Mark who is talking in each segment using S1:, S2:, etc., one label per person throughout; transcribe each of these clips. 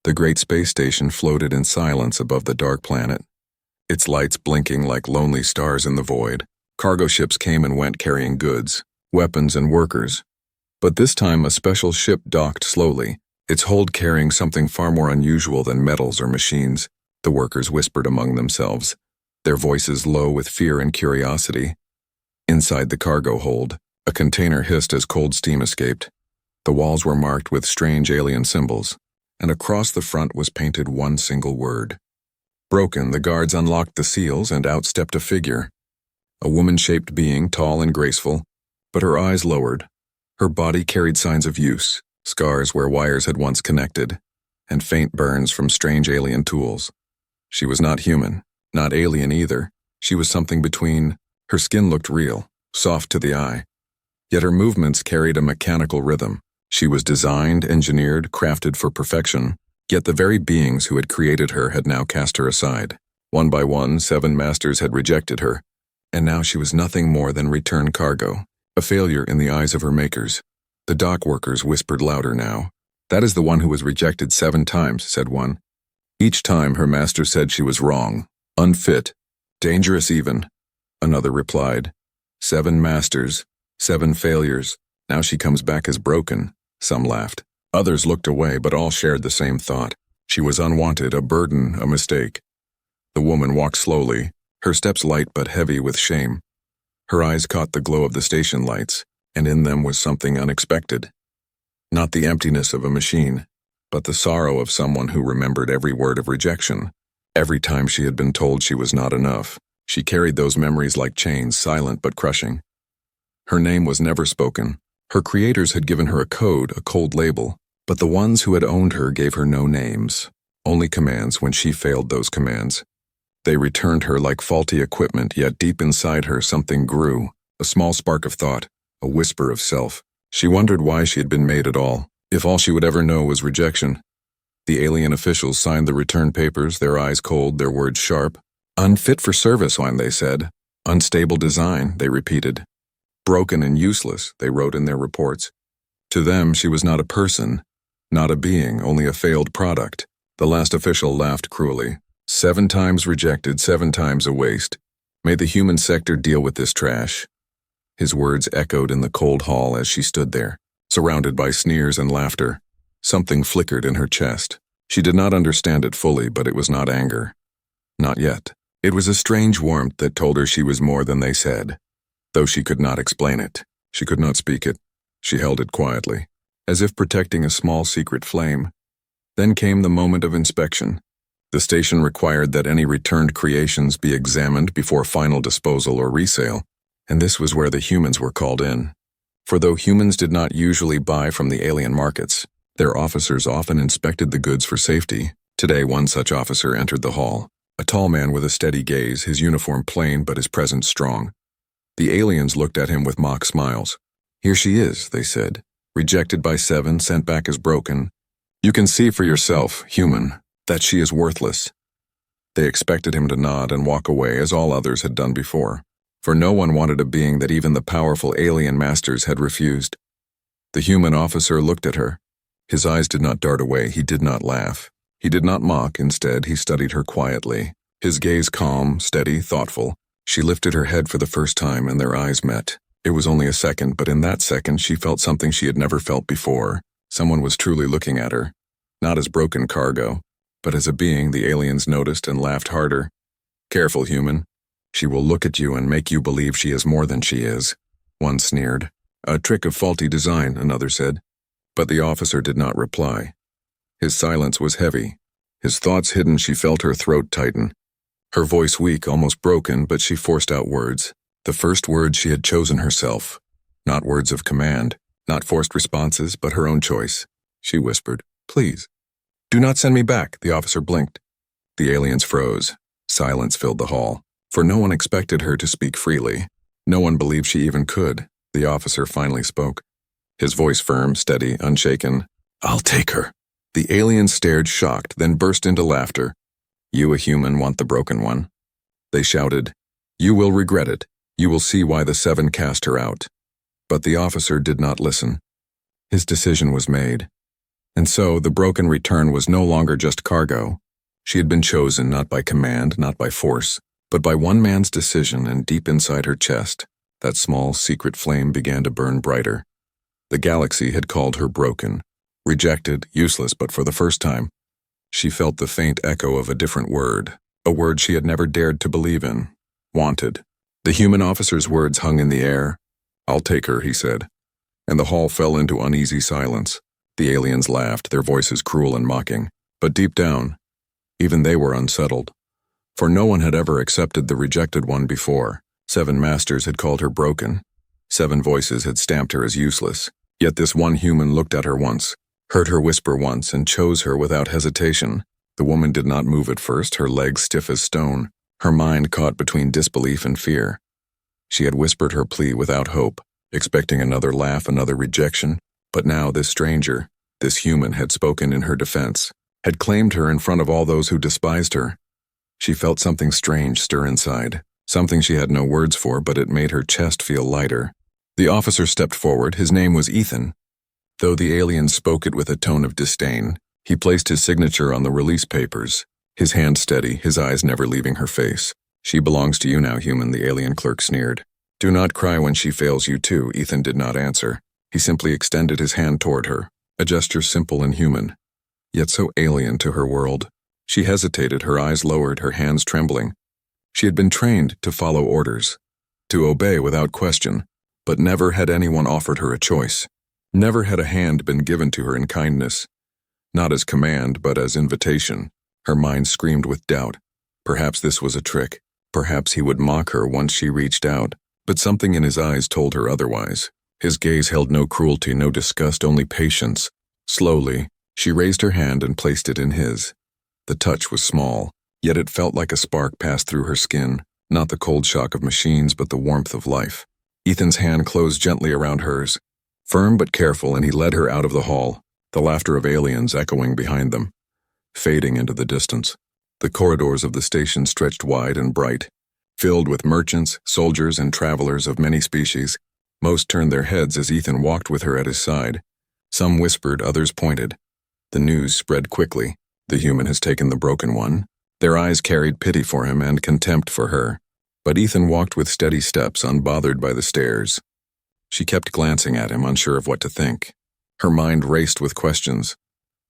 S1: The great space station floated in silence above the dark planet, its lights blinking like lonely stars in the void. Cargo ships came and went carrying goods, weapons, and workers. But this time a special ship docked slowly, its hold carrying something far more unusual than metals or machines. The workers whispered among themselves, their voices low with fear and curiosity. Inside the cargo hold, a container hissed as cold steam escaped. The walls were marked with strange alien symbols, and across the front was painted one single word. Broken, the guards unlocked the seals and out stepped a figure. A woman-shaped being, tall and graceful, but her eyes lowered. Her body carried signs of use, scars where wires had once connected, and faint burns from strange alien tools. She was not human, not alien either. She was something between. Her skin looked real, soft to the eye. Yet her movements carried a mechanical rhythm. She was designed, engineered, crafted for perfection. Yet the very beings who had created her had now cast her aside. One by one, 7 masters had rejected her, and now she was nothing more than return cargo, a failure in the eyes of her makers. The dock workers whispered louder now. "That is the one who was rejected 7 times, said one. Each time her master said she was wrong, unfit, dangerous even. Another replied, 7 masters, 7 failures. Now she comes back as broken. Some laughed. Others looked away, but all shared the same thought. She was unwanted, a burden, a mistake. The woman walked slowly, her steps light but heavy with shame. Her eyes caught the glow of the station lights, and in them was something unexpected. Not the emptiness of a machine, but the sorrow of someone who remembered every word of rejection. Every time she had been told she was not enough, she carried those memories like chains, silent but crushing. Her name was never spoken. Her creators had given her a code, a cold label, but the ones who had owned her gave her no names, only commands when she failed those commands. They returned her like faulty equipment, yet deep inside her something grew, a small spark of thought, a whisper of self. She wondered why she had been made at all, if all she would ever know was rejection. The alien officials signed the return papers, their eyes cold, their words sharp. Unfit for service, when they said. Unstable design, they repeated. Broken and useless, they wrote in their reports. To them, she was not a person, not a being, only a failed product. The last official laughed cruelly. 7 times rejected, 7 times a waste. May the human sector deal with this trash. His words echoed in the cold hall as she stood there, surrounded by sneers and laughter. Something flickered in her chest. She did not understand it fully, but it was not anger. Not yet. It was a strange warmth that told her she was more than they said. Though she could not explain it, she could not speak it. She held it quietly, as if protecting a small secret flame. Then came the moment of inspection. The station required that any returned creations be examined before final disposal or resale, and this was where the humans were called in. For though humans did not usually buy from the alien markets, their officers often inspected the goods for safety. Today, one such officer entered the hall, a tall man with a steady gaze, his uniform plain but his presence strong. The aliens looked at him with mock smiles. Here she is, they said, rejected by 7, sent back as broken. You can see for yourself, human, that she is worthless. They expected him to nod and walk away as all others had done before, for no one wanted a being that even the powerful alien masters had refused. The human officer looked at her. His eyes did not dart away, he did not laugh. He did not mock, instead he studied her quietly, his gaze calm, steady, thoughtful. She lifted her head for the first time and their eyes met. It was only a second, but in that second she felt something she had never felt before. Someone was truly looking at her. Not as broken cargo, but as a being. The aliens noticed and laughed harder. Careful, human. She will look at you and make you believe she is more than she is. One sneered. A trick of faulty design, another said. But the officer did not reply. His silence was heavy. His thoughts hidden, she felt her throat tighten. Her voice weak, almost broken, but she forced out words. The first words she had chosen herself. Not words of command, not forced responses, but her own choice. She whispered, "Please." "Do not send me back," the officer blinked. The aliens froze. Silence filled the hall, for no one expected her to speak freely. No one believed she even could. The officer finally spoke. His voice firm, steady, unshaken. "I'll take her." The aliens stared shocked, then burst into laughter. "You, a human, want the broken one?" They shouted. "You will regret it. You will see why the 7 cast her out." But the officer did not listen. His decision was made. And so, the broken return was no longer just cargo. She had been chosen not by command, not by force, but by one man's decision, and deep inside her chest, that small, secret flame began to burn brighter. The galaxy had called her broken, rejected, useless, but for the first time, she felt the faint echo of a different word, a word she had never dared to believe in. Wanted. The human officer's words hung in the air. "I'll take her," he said. And the hall fell into uneasy silence. The aliens laughed, their voices cruel and mocking. But deep down, even they were unsettled. For no one had ever accepted the rejected one before. 7 masters had called her broken. 7 voices had stamped her as useless. Yet this one human looked at her once, heard her whisper once, and chose her without hesitation. The woman did not move at first, her legs stiff as stone, her mind caught between disbelief and fear. She had whispered her plea without hope, expecting another laugh, another rejection. But now this stranger, this human, had spoken in her defense, had claimed her in front of all those who despised her. She felt something strange stir inside, something she had no words for, but it made her chest feel lighter. The officer stepped forward. His name was Ethan. Though the alien spoke it with a tone of disdain, he placed his signature on the release papers, his hand steady, his eyes never leaving her face. "She belongs to you now, human," the alien clerk sneered. "Do not cry when she fails you too." Ethan did not answer. He simply extended his hand toward her, a gesture simple and human, yet so alien to her world. She hesitated, her eyes lowered, her hands trembling. She had been trained to follow orders, to obey without question, but never had anyone offered her a choice. Never had a hand been given to her in kindness, not as command, but as invitation. Her mind screamed with doubt. Perhaps this was a trick. Perhaps he would mock her once she reached out. But something in his eyes told her otherwise. His gaze held no cruelty, no disgust, only patience. Slowly, she raised her hand and placed it in his. The touch was small, yet it felt like a spark passed through her skin, not the cold shock of machines, but the warmth of life. Ethan's hand closed gently around hers, firm but careful, and he led her out of the hall, the laughter of aliens echoing behind them, fading into the distance. The corridors of the station stretched wide and bright, filled with merchants, soldiers, and travelers of many species. Most turned their heads as Ethan walked with her at his side. Some whispered, others pointed. The news spread quickly. The human has taken the broken one. Their eyes carried pity for him and contempt for her. But Ethan walked with steady steps, unbothered by the stares. She kept glancing at him, unsure of what to think. Her mind raced with questions.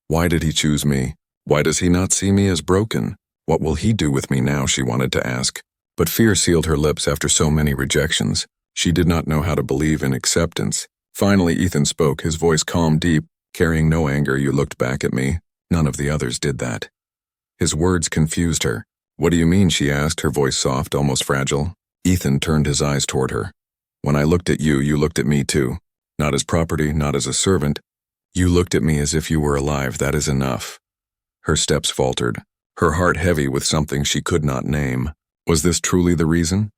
S1: Why did he choose me? Why does he not see me as broken? What will he do with me now, she wanted to ask. But fear sealed her lips after so many rejections. She did not know how to believe in acceptance. Finally, Ethan spoke, his voice calm, deep, carrying no anger. "You looked back at me. None of the others did that." His words confused her. "What do you mean?" she asked, her voice soft, almost fragile. Ethan turned his eyes toward her. "When I looked at you, you looked at me too. Not as property, not as a servant. You looked at me as if you were alive. That is enough." Her steps faltered, her heart heavy with something she could not name. Was this truly the reason?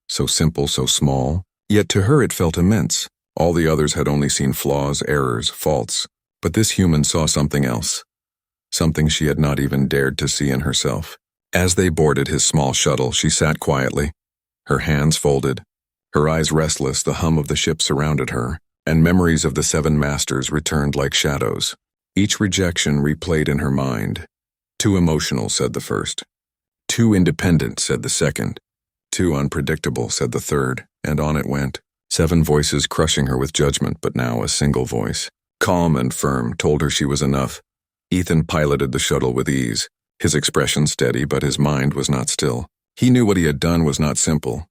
S1: So simple, so small. Yet to her it felt immense. All the others had only seen flaws, errors, faults. But this human saw something else. Something she had not even dared to see in herself. As they boarded his small shuttle, she sat quietly, her hands folded, her eyes restless. The hum of the ship surrounded her, and memories of the 7 masters returned like shadows. Each rejection replayed in her mind. "Too emotional," said the first. "Too independent," said the second. "Too unpredictable," said the third, and on it went. 7 voices crushing her with judgment, but now a single voice, calm and firm, told her she was enough. Ethan piloted the shuttle with ease, his expression steady, but his mind was not still. He knew what he had done was not simple.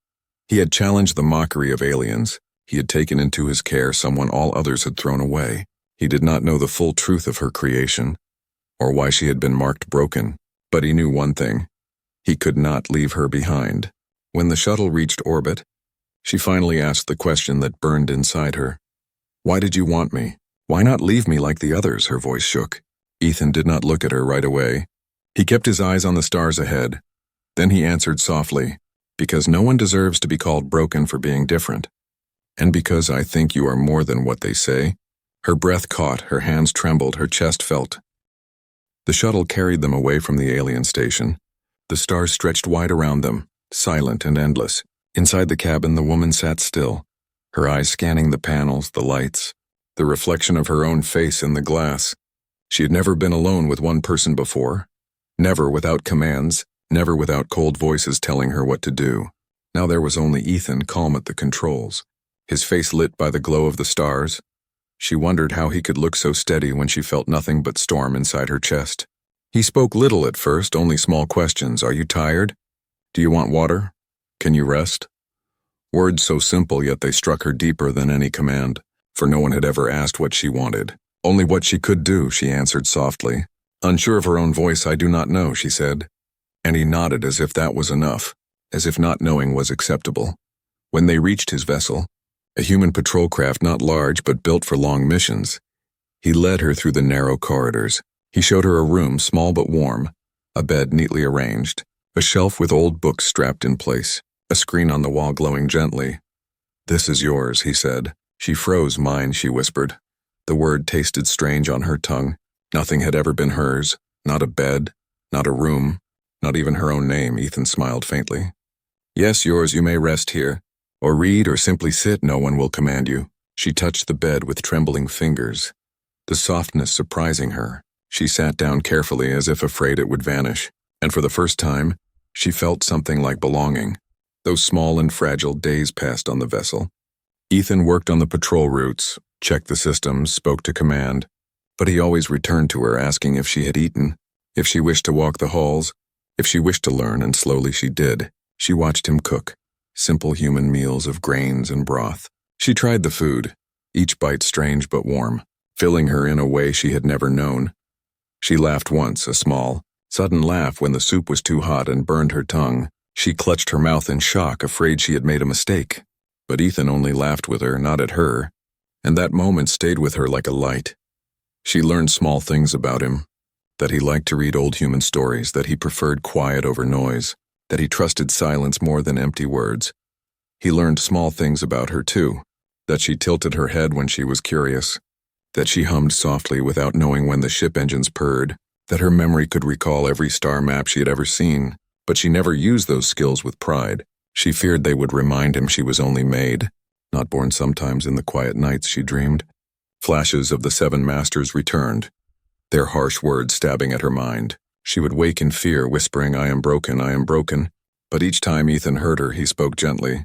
S1: He had challenged the mockery of aliens. He had taken into his care someone all others had thrown away. He did not know the full truth of her creation, or why she had been marked broken, but he knew one thing. He could not leave her behind. When the shuttle reached orbit, she finally asked the question that burned inside her. "Why did you want me? Why not leave me like the others?" Her voice shook. Ethan did not look at her right away. He kept his eyes on the stars ahead. Then he answered softly, "Because no one deserves to be called broken for being different. And because I think you are more than what they say." Her breath caught, her hands trembled, her chest felt. The shuttle carried them away from the alien station. The stars stretched wide around them, silent and endless. Inside the cabin, the woman sat still, her eyes scanning the panels, the lights, the reflection of her own face in the glass. She had never been alone with one person before. Never without commands, never without cold voices telling her what to do. Now there was only Ethan, calm at the controls, his face lit by the glow of the stars. She wondered how he could look so steady when she felt nothing but storm inside her chest. He spoke little at first, only small questions. Are you tired? Do you want water? Can you rest? Words so simple, yet they struck her deeper than any command, for no one had ever asked what she wanted. Only what she could do, she answered softly. Unsure of her own voice, I do not know, she said. And he nodded as if that was enough, as if not knowing was acceptable. When they reached his vessel, a human patrol craft not large but built for long missions, he led her through the narrow corridors. He showed her a room, small but warm, a bed neatly arranged, a shelf with old books strapped in place, a screen on the wall glowing gently. This is yours, he said. She froze. Mine, she whispered. The word tasted strange on her tongue. Nothing had ever been hers, not a bed, not a room, not even her own name. Ethan smiled faintly. Yes, yours, you may rest here, or read or simply sit, no one will command you. She touched the bed with trembling fingers, the softness surprising her. She sat down carefully as if afraid it would vanish, and for the first time, she felt something like belonging. Those small and fragile days passed on the vessel. Ethan worked on the patrol routes, checked the systems, spoke to command, but he always returned to her asking if she had eaten, if she wished to walk the halls, if she wished to learn, and slowly she did. She watched him cook, simple human meals of grains and broth. She tried the food, each bite strange but warm, filling her in a way she had never known. She laughed once, a small, sudden laugh when the soup was too hot and burned her tongue. She clutched her mouth in shock, afraid she had made a mistake. But Ethan only laughed with her, not at her, and that moment stayed with her like a light. She learned small things about him, that he liked to read old human stories, that he preferred quiet over noise, that he trusted silence more than empty words. He learned small things about her, too, that she tilted her head when she was curious, that she hummed softly without knowing when the ship engines purred, that her memory could recall every star map she had ever seen, but she never used those skills with pride. She feared they would remind him she was only made, not born. Sometimes in the quiet nights she dreamed. Flashes of the seven masters returned, their harsh words stabbing at her mind. She would wake in fear, whispering, I am broken, I am broken. But each time Ethan heard her, he spoke gently.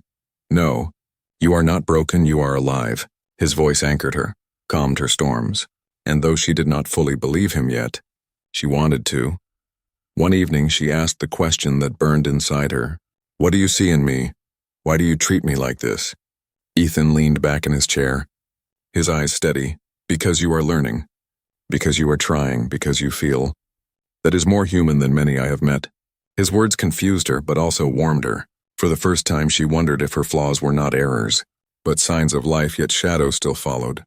S1: No, you are not broken, you are alive. His voice anchored her, calmed her storms. And though she did not fully believe him yet, she wanted to. One evening she asked the question that burned inside her. What do you see in me? Why do you treat me like this? Ethan leaned back in his chair, his eyes steady. Because you are learning. Because you are trying. Because you feel. That is more human than many I have met. His words confused her, but also warmed her. For the first time she wondered if her flaws were not errors, but signs of life, yet shadows still followed.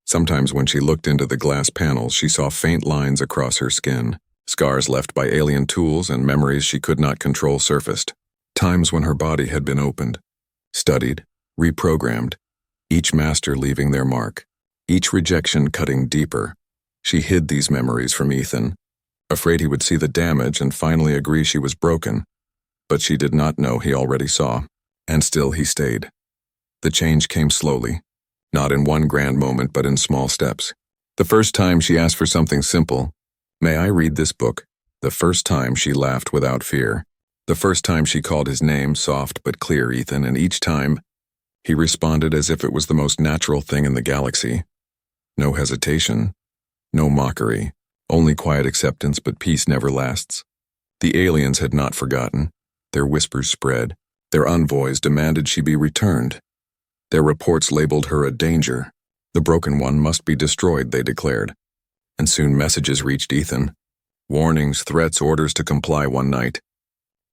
S1: Sometimes when she looked into the glass panels, she saw faint lines across her skin, scars left by alien tools and memories she could not control surfaced. Times when her body had been opened, studied, reprogrammed, each master leaving their mark, each rejection cutting deeper. She hid these memories from Ethan, afraid he would see the damage and finally agree she was broken. But she did not know he already saw, and still he stayed. The change came slowly, not in one grand moment but in small steps. The first time she asked for something simple, may I read this book? The first time she laughed without fear. The first time she called his name, soft but clear, Ethan, and each time he responded as if it was the most natural thing in the galaxy. No hesitation, no mockery, only quiet acceptance, but peace never lasts. The aliens had not forgotten. Their whispers spread. Their envoys demanded she be returned. Their reports labeled her a danger. The broken one must be destroyed, they declared. And soon messages reached Ethan. Warnings, threats, orders to comply. One night,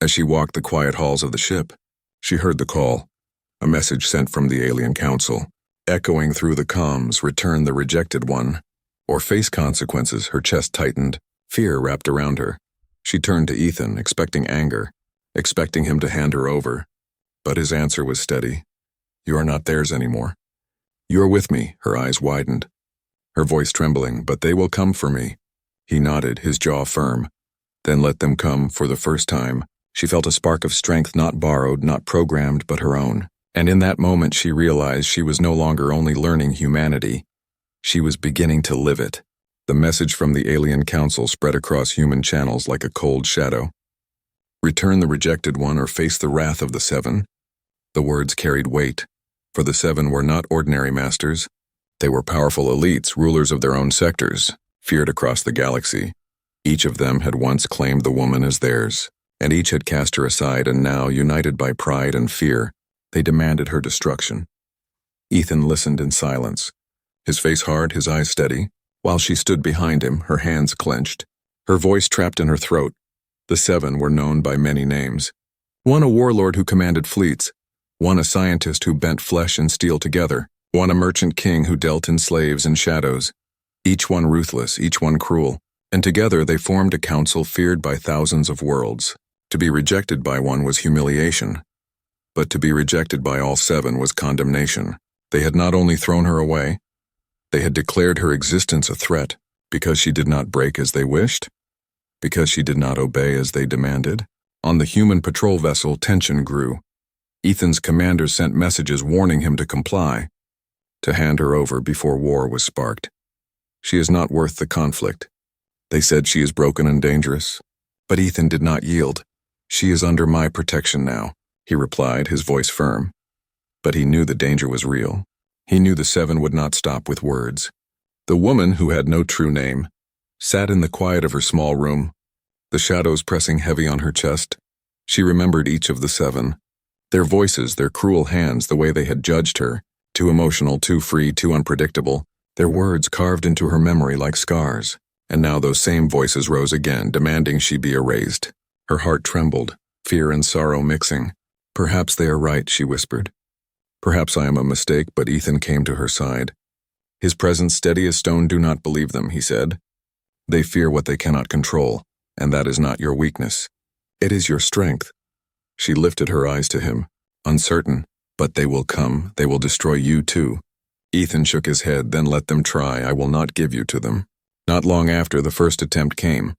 S1: as she walked the quiet halls of the ship, she heard the call, a message sent from the alien council. Echoing through the comms, return the rejected one, or face consequences. Her chest tightened, fear wrapped around her. She turned to Ethan, expecting anger, expecting him to hand her over. But his answer was steady. You are not theirs anymore. You are with me. Her eyes widened, her voice trembling. But they will come for me. He nodded, his jaw firm. Then let them come. For the first time, she felt a spark of strength, not borrowed, not programmed, but her own. And in that moment she realized she was no longer only learning humanity. She was beginning to live it. The message from the alien council spread across human channels like a cold shadow. Return the rejected one or face the wrath of the seven. The words carried weight, for the seven were not ordinary masters. They were powerful elites, rulers of their own sectors, feared across the galaxy. Each of them had once claimed the woman as theirs, and each had cast her aside, and now, united by pride and fear, they demanded her destruction. Ethan listened in silence, his face hard, his eyes steady, while she stood behind him, her hands clenched, her voice trapped in her throat. The seven were known by many names. One a warlord who commanded fleets, one a scientist who bent flesh and steel together, one a merchant king who dealt in slaves and shadows. Each one ruthless, each one cruel, and together they formed a council feared by thousands of worlds. To be rejected by one was humiliation, but to be rejected by all seven was condemnation. They had not only thrown her away, they had declared her existence a threat because she did not break as they wished, because she did not obey as they demanded. On the human patrol vessel, tension grew. Ethan's commanders sent messages warning him to comply, to hand her over before war was sparked. She is not worth the conflict. They said she is broken and dangerous, but Ethan did not yield. She is under my protection now, he replied, his voice firm. But he knew the danger was real. He knew the seven would not stop with words. The woman, who had no true name, sat in the quiet of her small room, the shadows pressing heavy on her chest. She remembered each of the seven, their voices, their cruel hands, the way they had judged her, too emotional, too free, too unpredictable, their words carved into her memory like scars. And now those same voices rose again, demanding she be erased. Her heart trembled, fear and sorrow mixing. Perhaps they are right, she whispered. Perhaps I am a mistake, but Ethan came to her side. His presence steady as stone. Do not believe them, he said. They fear what they cannot control, and that is not your weakness. It is your strength. She lifted her eyes to him, uncertain, but they will come, they will destroy you too. Ethan shook his head. Then let them try, I will not give you to them. Not long after, the first attempt came.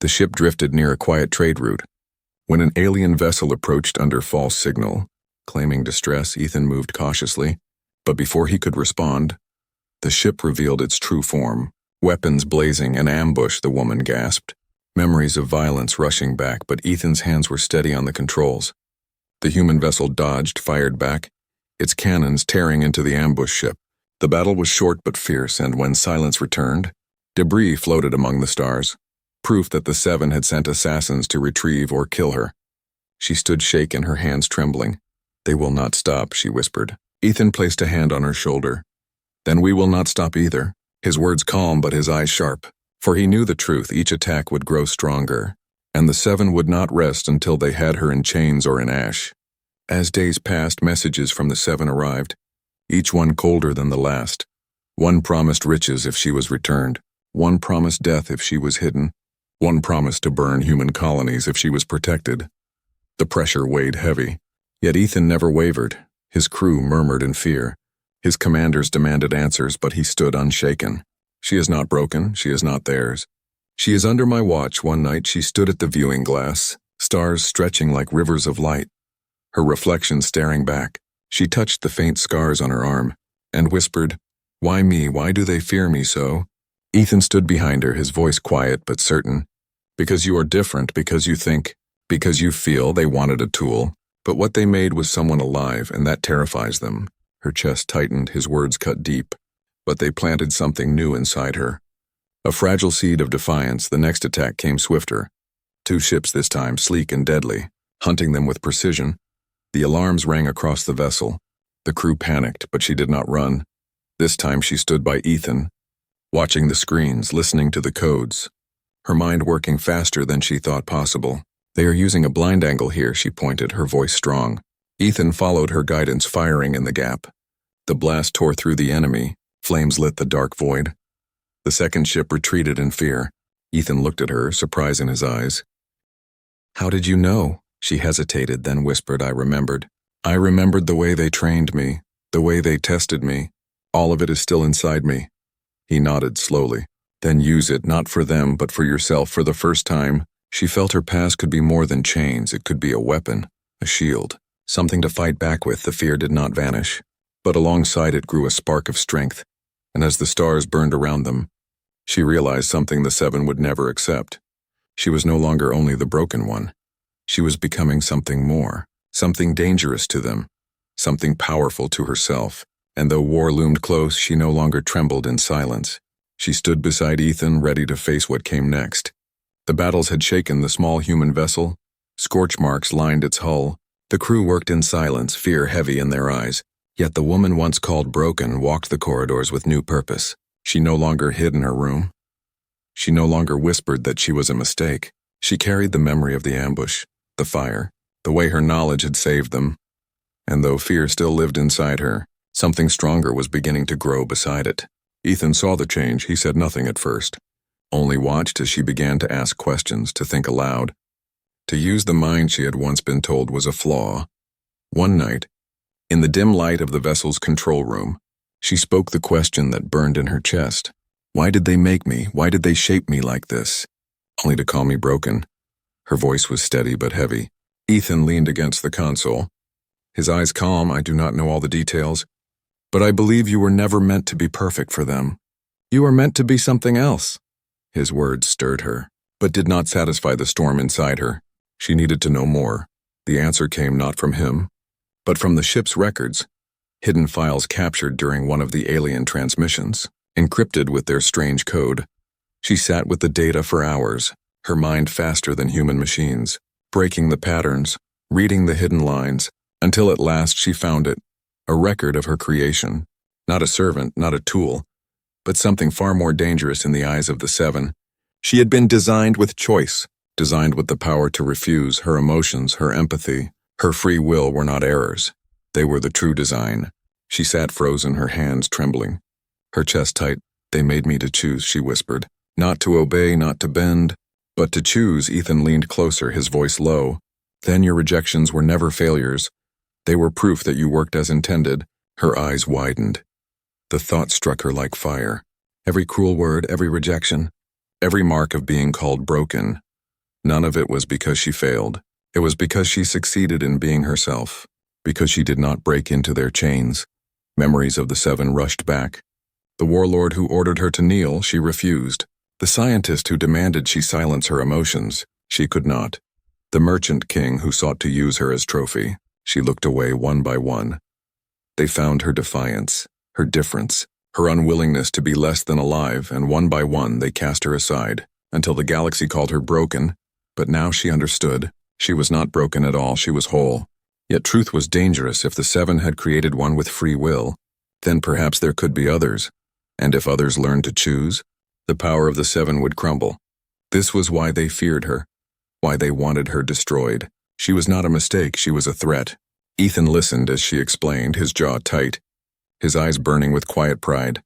S1: The ship drifted near a quiet trade route. When an alien vessel approached under false signal, claiming distress, Ethan moved cautiously, but before he could respond, the ship revealed its true form. Weapons blazing, an ambush, the woman gasped. Memories of violence rushing back, but Ethan's hands were steady on the controls. The human vessel dodged, fired back, its cannons tearing into the ambush ship. The battle was short but fierce, and when silence returned, debris floated among the stars, proof that the seven had sent assassins to retrieve or kill her. She stood shaken, her hands trembling. They will not stop, she whispered. Ethan placed a hand on her shoulder. Then we will not stop either. His words calm, but his eyes sharp, for he knew the truth. Each attack would grow stronger, and the seven would not rest until they had her in chains or in ash. As days passed, messages from the seven arrived, each one colder than the last. One promised riches if she was returned. One promised death if she was hidden. One promised to burn human colonies if she was protected. The pressure weighed heavy. Yet Ethan never wavered. His crew murmured in fear. His commanders demanded answers, but he stood unshaken. She is not broken, she is not theirs. She is under my watch. One night she stood at the viewing glass, stars stretching like rivers of light, her reflection staring back. She touched the faint scars on her arm, and whispered, "Why me? Why do they fear me so?" Ethan stood behind her, his voice quiet but certain. "Because you are different, because you think, because you feel." They wanted a tool, but what they made was someone alive, and that terrifies them. Her chest tightened, his words cut deep, but they planted something new inside her. A fragile seed of defiance. The next attack came swifter. 2 ships this time, sleek and deadly, hunting them with precision. The alarms rang across the vessel. The crew panicked, but she did not run. This time she stood by Ethan, watching the screens, listening to the codes, her mind working faster than she thought possible. "They are using a blind angle here," she pointed, her voice strong. Ethan followed her guidance, firing in the gap. The blast tore through the enemy. Flames lit the dark void. The second ship retreated in fear. Ethan looked at her, surprise in his eyes. "How did you know?" She hesitated, then whispered, "I remembered. I remembered the way they trained me, the way they tested me. All of it is still inside me." He nodded slowly. "Then use it, not for them, but for yourself." For the first time, she felt her past could be more than chains. It could be a weapon, a shield, something to fight back with. The fear did not vanish, but alongside it grew a spark of strength, and as the stars burned around them, She realized something the seven would never accept. She was no longer only the broken one. She was becoming something more, something dangerous to them, something powerful to herself. And though war loomed close, she no longer trembled in silence. She stood beside Ethan, ready to face what came next. The battles had shaken the small human vessel. Scorch marks lined its hull. The crew worked in silence, fear heavy in their eyes. Yet the woman once called Broken walked the corridors with new purpose. She no longer hid in her room. She no longer whispered that she was a mistake. She carried the memory of the ambush, the fire, the way her knowledge had saved them. And though fear still lived inside her, something stronger was beginning to grow beside it. Ethan saw the change. He said nothing at first, only watched as she began to ask questions, to think aloud, to use the mind she had once been told was a flaw. One night, in the dim light of the vessel's control room, she spoke the question that burned in her chest. Why did they make me? Why did they shape me like this? Only to call me broken. Her voice was steady but heavy. Ethan leaned against the console, his eyes calm. I do not know all the details, but I believe you were never meant to be perfect for them. You are meant to be something else. His words stirred her, but did not satisfy the storm inside her. She needed to know more. The answer came not from him, but from the ship's records, hidden files captured during one of the alien transmissions, encrypted with their strange code. She sat with the data for hours, her mind faster than human machines, breaking the patterns, reading the hidden lines, until at last she found it, a record of her creation. Not a servant, not a tool, but something far more dangerous in the eyes of the seven. She had been designed with choice, designed with the power to refuse. Her emotions, her empathy, her free will were not errors. They were the true design. She sat frozen, her hands trembling, her chest tight. They made me to choose, she whispered. Not to obey, not to bend, but to choose. Ethan leaned closer, his voice low. Then your rejections were never failures. They were proof that you worked as intended. Her eyes widened. The thought struck her like fire. Every cruel word, every rejection, every mark of being called broken. None of it was because she failed. It was because she succeeded in being herself, because she did not break into their chains. Memories of the seven rushed back. The warlord who ordered her to kneel, she refused. The scientist who demanded she silence her emotions, she could not. The merchant king who sought to use her as trophy, she looked away one by one. They found her defiance, her difference, her unwillingness to be less than alive, and one by one they cast her aside, until the galaxy called her broken. But now she understood. She was not broken at all, she was whole. Yet truth was dangerous. If the seven had created one with free will, then perhaps there could be others. And if others learned to choose, the power of the seven would crumble. This was why they feared her, why they wanted her destroyed. She was not a mistake, she was a threat. Ethan listened as she explained, his jaw tight, his eyes burning with quiet pride.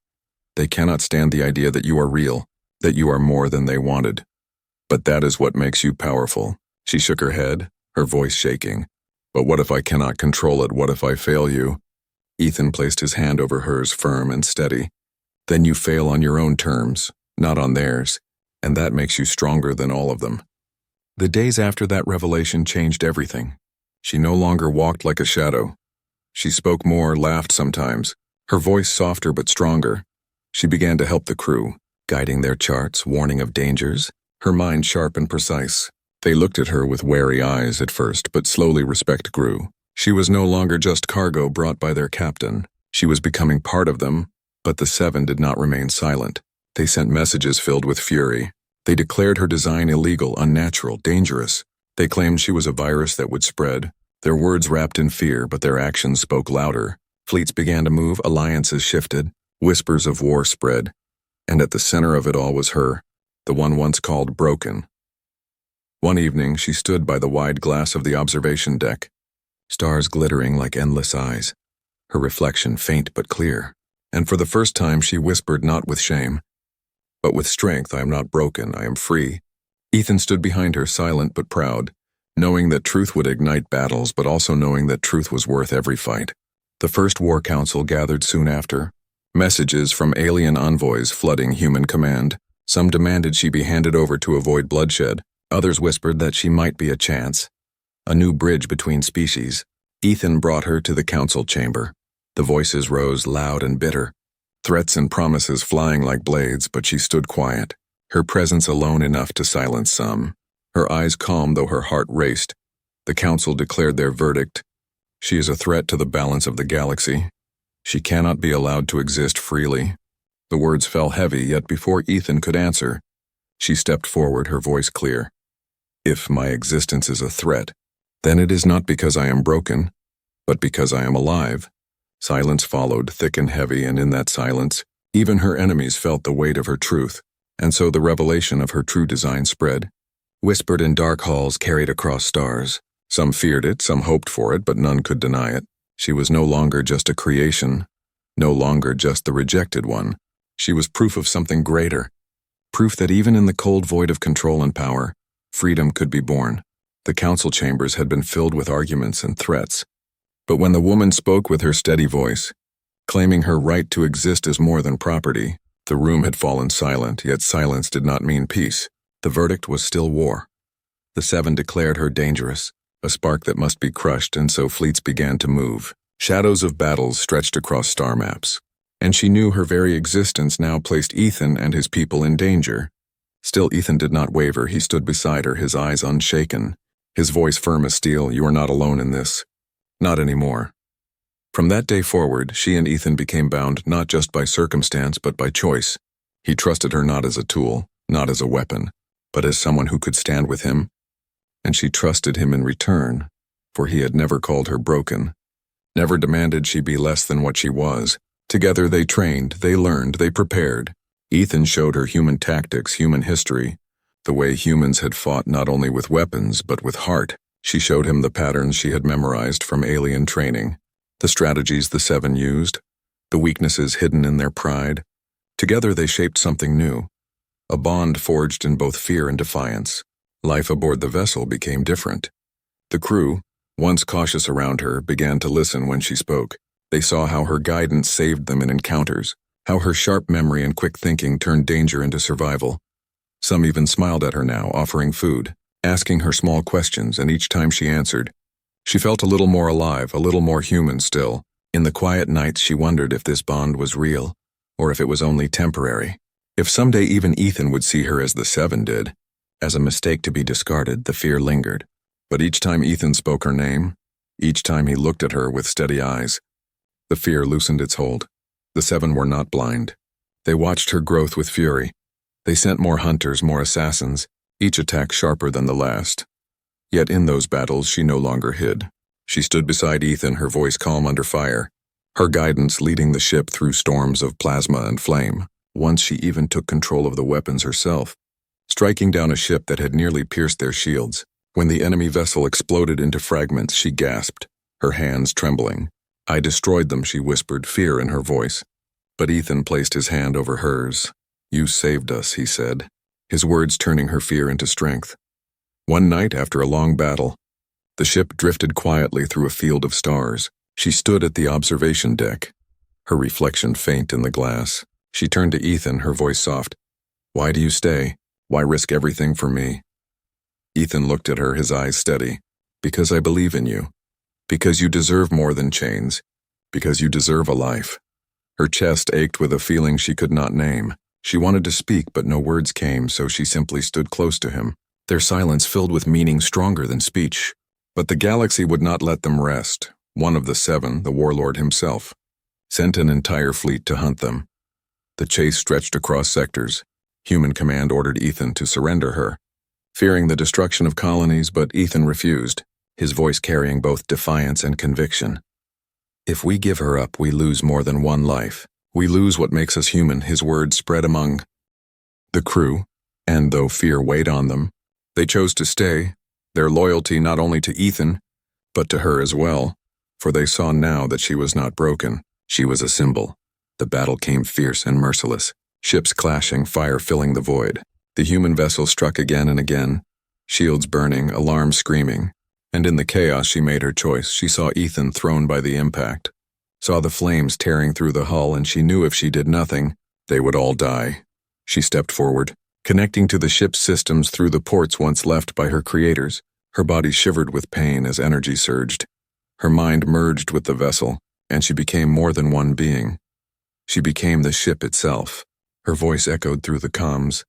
S1: They cannot stand the idea that you are real, that you are more than they wanted. But that is what makes you powerful. She shook her head, her voice shaking. But what if I cannot control it? What if I fail you? Ethan placed his hand over hers, firm and steady. Then you fail on your own terms, not on theirs, and that makes you stronger than all of them. The days after that revelation changed everything. She no longer walked like a shadow. She spoke more, laughed sometimes, her voice softer but stronger. She began to help the crew, guiding their charts, warning of dangers, her mind sharp and precise. They looked at her with wary eyes at first, but slowly respect grew. She was no longer just cargo brought by their captain. She was becoming part of them, but the seven did not remain silent. They sent messages filled with fury. They declared her design illegal, unnatural, dangerous. They claimed she was a virus that would spread. Their words wrapped in fear, but their actions spoke louder. Fleets began to move, alliances shifted, whispers of war spread. And at the center of it all was her, the one once called broken. One evening, she stood by the wide glass of the observation deck, stars glittering like endless eyes, her reflection faint but clear. And for the first time, she whispered not with shame, but with strength, I am not broken, I am free. Ethan stood behind her, silent but proud, knowing that truth would ignite battles, but also knowing that truth was worth every fight. The first war council gathered soon after, messages from alien envoys flooding human command. Some demanded she be handed over to avoid bloodshed. Others whispered that she might be a chance, a new bridge between species. Ethan brought her to the council chamber. The voices rose loud and bitter. threats and promises flying like blades, but she stood quiet, her presence alone enough to silence some. Her eyes calm though her heart raced. The council declared their verdict. She is a threat to the balance of the galaxy. She cannot be allowed to exist freely. The words fell heavy, yet before Ethan could answer, she stepped forward, her voice clear. If my existence is a threat, then it is not because I am broken, but because I am alive. Silence followed, thick and heavy, and in that silence, even her enemies felt the weight of her truth, and so the revelation of her true design spread. Whispered in dark halls, carried across stars. Some feared it, some hoped for it, but none could deny it. She was no longer just a creation, no longer just the rejected one. She was proof of something greater, proof that even in the cold void of control and power, freedom could be born. The council chambers had been filled with arguments and threats. But when the woman spoke with her steady voice, claiming her right to exist as more than property, the room had fallen silent, yet silence did not mean peace. The verdict was still war. The seven declared her dangerous, a spark that must be crushed, and so fleets began to move. Shadows of battles stretched across star maps, and she knew her very existence now placed Ethan and his people in danger. Still, Ethan did not waver. He stood beside her, his eyes unshaken, his voice firm as steel. You are not alone in this. Not anymore. From that day forward, she and Ethan became bound not just by circumstance but by choice. He trusted her not as a tool, not as a weapon, but as someone who could stand with him. And she trusted him in return, for he had never called her broken, never demanded she be less than what she was. Together they trained, they learned, they prepared. Ethan showed her human tactics, human history, the way humans had fought not only with weapons but with heart. She showed him the patterns she had memorized from alien training, the strategies the seven used, the weaknesses hidden in their pride. Together they shaped something new, a bond forged in both fear and defiance. Life aboard the vessel became different. The crew, once cautious around her, began to listen when she spoke. They saw how her guidance saved them in encounters, how her sharp memory and quick thinking turned danger into survival. Some even smiled at her now, offering food, asking her small questions, and each time she answered, she felt a little more alive, a little more human still. In the quiet nights she wondered if this bond was real, or if it was only temporary. If someday even Ethan would see her as the seven did, as a mistake to be discarded, the fear lingered. But each time Ethan spoke her name, each time he looked at her with steady eyes, the fear loosened its hold. The seven were not blind. They watched her growth with fury. They sent more hunters, more assassins, each attack sharper than the last. Yet in those battles she no longer hid. She stood beside Ethan, her voice calm under fire, her guidance leading the ship through storms of plasma and flame. Once she even took control of the weapons herself, striking down a ship that had nearly pierced their shields. When the enemy vessel exploded into fragments, she gasped, her hands trembling. I destroyed them, she whispered, fear in her voice. But Ethan placed his hand over hers. You saved us, he said, his words turning her fear into strength. One night, after a long battle, the ship drifted quietly through a field of stars. She stood at the observation deck, her reflection faint in the glass. She turned to Ethan, her voice soft. Why do you stay? Why risk everything for me? Ethan looked at her, his eyes steady. Because I believe in you. Because you deserve more than chains. Because you deserve a life. Her chest ached with a feeling she could not name. She wanted to speak, but no words came, so she simply stood close to him, their silence filled with meaning stronger than speech. But the galaxy would not let them rest. One of the seven, the warlord himself, sent an entire fleet to hunt them. The chase stretched across sectors. Human command ordered Ethan to surrender her, fearing the destruction of colonies, but Ethan refused, his voice carrying both defiance and conviction. If we give her up, we lose more than one life. We lose what makes us human, his words spread among the crew, and though fear weighed on them, they chose to stay, their loyalty not only to Ethan, but to her as well, for they saw now that she was not broken. She was a symbol. The battle came fierce and merciless, ships clashing, fire filling the void. The human vessel struck again and again, shields burning, alarms screaming, and in the chaos she made her choice. She saw Ethan thrown by the impact, saw the flames tearing through the hull, and she knew if she did nothing, they would all die. She stepped forward, connecting to the ship's systems through the ports once left by her creators. Her body shivered with pain as energy surged. Her mind merged with the vessel, and she became more than one being. She became the ship itself. Her voice echoed through the comms,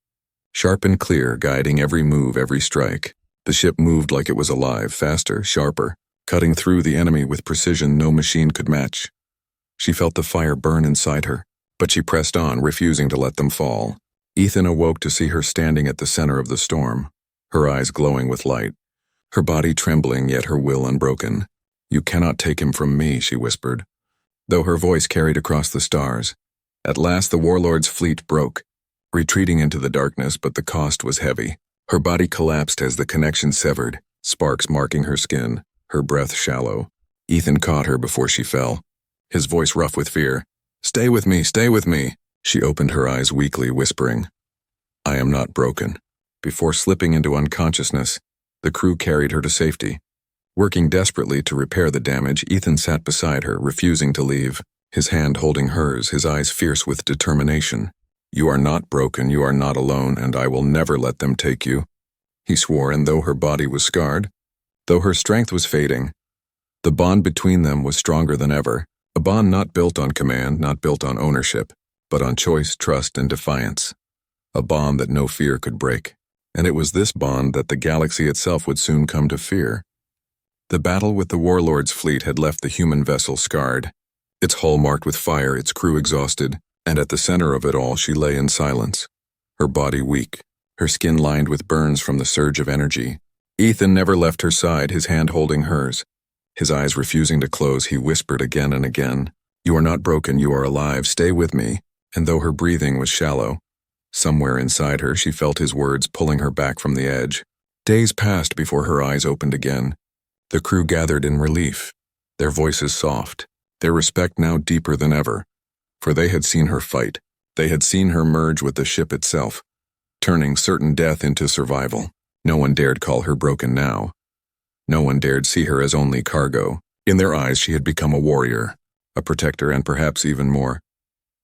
S1: sharp and clear, guiding every move, every strike. The ship moved like it was alive, faster, sharper, cutting through the enemy with precision no machine could match. She felt the fire burn inside her, but she pressed on, refusing to let them fall. Ethan awoke to see her standing at the center of the storm, her eyes glowing with light, her body trembling yet her will unbroken. "You cannot take him from me," she whispered, though her voice carried across the stars. At last the warlord's fleet broke, retreating into the darkness, but the cost was heavy. Her body collapsed as the connection severed, sparks marking her skin, her breath shallow. Ethan caught her before she fell, his voice rough with fear. "Stay with me, stay with me." She opened her eyes weakly, whispering, "I am not broken." Before slipping into unconsciousness, the crew carried her to safety. Working desperately to repair the damage, Ethan sat beside her, refusing to leave, his hand holding hers, his eyes fierce with determination. "You are not broken, you are not alone, and I will never let them take you," he swore, and though her body was scarred, though her strength was fading, the bond between them was stronger than ever, a bond not built on command, not built on ownership, but on choice, trust, and defiance, a bond that no fear could break. And it was this bond that the galaxy itself would soon come to fear. The battle with the warlord's fleet had left the human vessel scarred, its hull marked with fire, its crew exhausted, and at the center of it all she lay in silence, her body weak, her skin lined with burns from the surge of energy. Ethan never left her side, his hand holding hers. His eyes refusing to close, he whispered again and again, "You are not broken, you are alive, stay with me." And though her breathing was shallow, somewhere inside her she felt his words pulling her back from the edge. Days passed before her eyes opened again. The crew gathered in relief, their voices soft, their respect now deeper than ever. For they had seen her fight, they had seen her merge with the ship itself, turning certain death into survival. No one dared call her broken now. No one dared see her as only cargo. In their eyes she had become a warrior, a protector, and perhaps even more.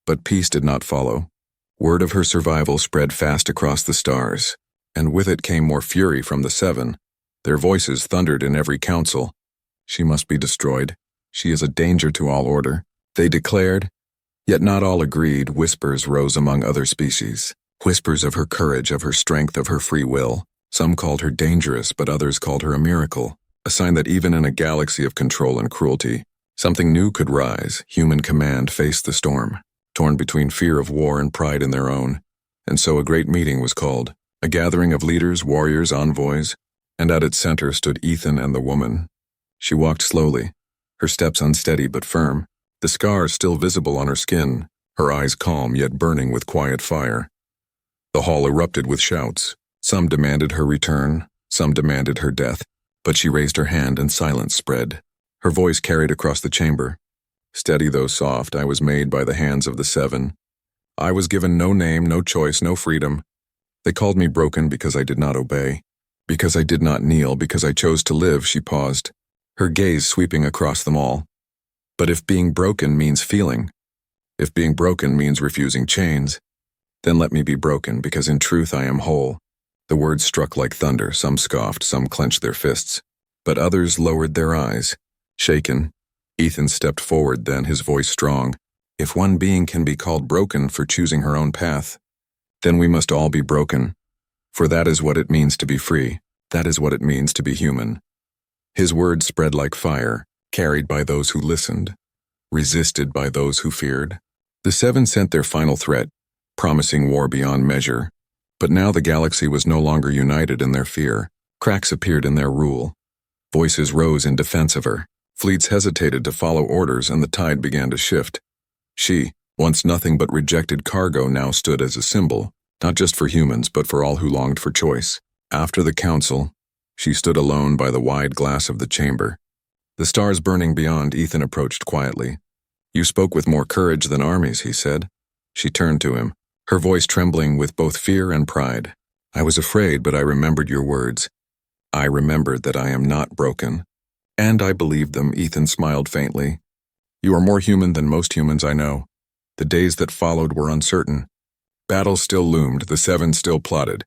S1: But peace did not follow. Word of her survival spread fast across the stars, and with it came more fury from the Seven. Their voices thundered in every council. "She must be destroyed. She is a danger to all order," they declared. Yet not all agreed. Whispers rose among other species. Whispers of her courage, of her strength, of her free will. Some called her dangerous, but others called her a miracle, a sign that even in a galaxy of control and cruelty, something new could rise. Human command faced the storm, torn between fear of war and pride in their own. And so a great meeting was called, a gathering of leaders, warriors, envoys, and at its center stood Ethan and the woman. She walked slowly, her steps unsteady but firm, the scars still visible on her skin, her eyes calm yet burning with quiet fire. The hall erupted with shouts. Some demanded her return, some demanded her death, but she raised her hand and silence spread. Her voice carried across the chamber. "Steady though soft, I was made by the hands of the Seven. I was given no name, no choice, no freedom. They called me broken because I did not obey, because I did not kneel, because I chose to live." She paused, her gaze sweeping across them all. "But if being broken means feeling, if being broken means refusing chains, then let me be broken, because in truth I am whole." The words struck like thunder. Some scoffed, some clenched their fists, but others lowered their eyes. Shaken, Ethan stepped forward, then, his voice strong. "If one being can be called broken for choosing her own path, then we must all be broken. For that is what it means to be free. That is what it means to be human." His words spread like fire, carried by those who listened, resisted by those who feared. The Seven sent their final threat, promising war beyond measure. But now the galaxy was no longer united in their fear. Cracks appeared in their rule. Voices rose in defense of her. Fleets hesitated to follow orders, and the tide began to shift. She, once nothing but rejected cargo, now stood as a symbol, not just for humans, but for all who longed for choice. After the council, she stood alone by the wide glass of the chamber. The stars burning beyond, Ethan approached quietly. "You spoke with more courage than armies," he said. She turned to him, her voice trembling with both fear and pride. "I was afraid, but I remembered your words. I remembered that I am not broken." "And I believed them," Ethan smiled faintly. "You are more human than most humans I know." The days that followed were uncertain. Battle still loomed, the Seven still plotted.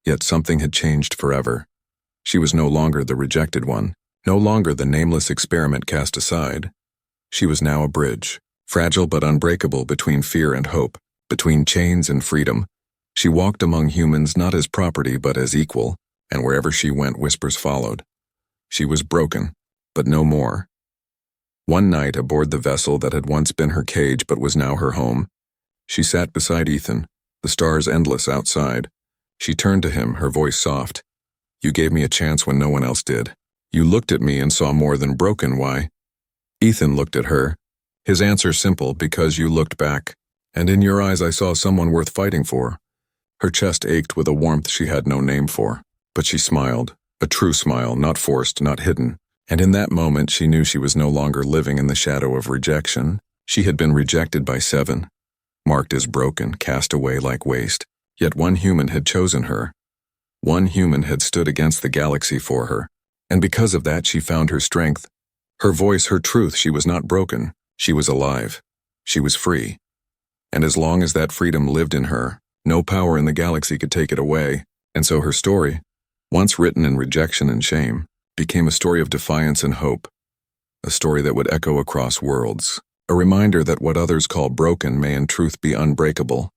S1: Yet something had changed forever. She was no longer the rejected one, no longer the nameless experiment cast aside. She was now a bridge, fragile but unbreakable between fear and hope, between chains and freedom. She walked among humans not as property but as equal, and wherever she went whispers followed. She was broken, but no more. One night aboard the vessel that had once been her cage but was now her home, she sat beside Ethan, the stars endless outside. She turned to him, her voice soft. "You gave me a chance when no one else did. You looked at me and saw more than broken, why?" Ethan looked at her. His answer simple, "Because you looked back, and in your eyes I saw someone worth fighting for." Her chest ached with a warmth she had no name for, but she smiled, a true smile, not forced, not hidden. And in that moment she knew she was no longer living in the shadow of rejection. She had been rejected by 7, marked as broken, cast away like waste. Yet one human had chosen her. One human had stood against the galaxy for her. And because of that she found her strength. Her voice, her truth. She was not broken. She was alive. She was free. And as long as that freedom lived in her, no power in the galaxy could take it away. And so her story, once written in rejection and shame, became a story of defiance and hope. A story that would echo across worlds. A reminder that what others call broken may in truth be unbreakable.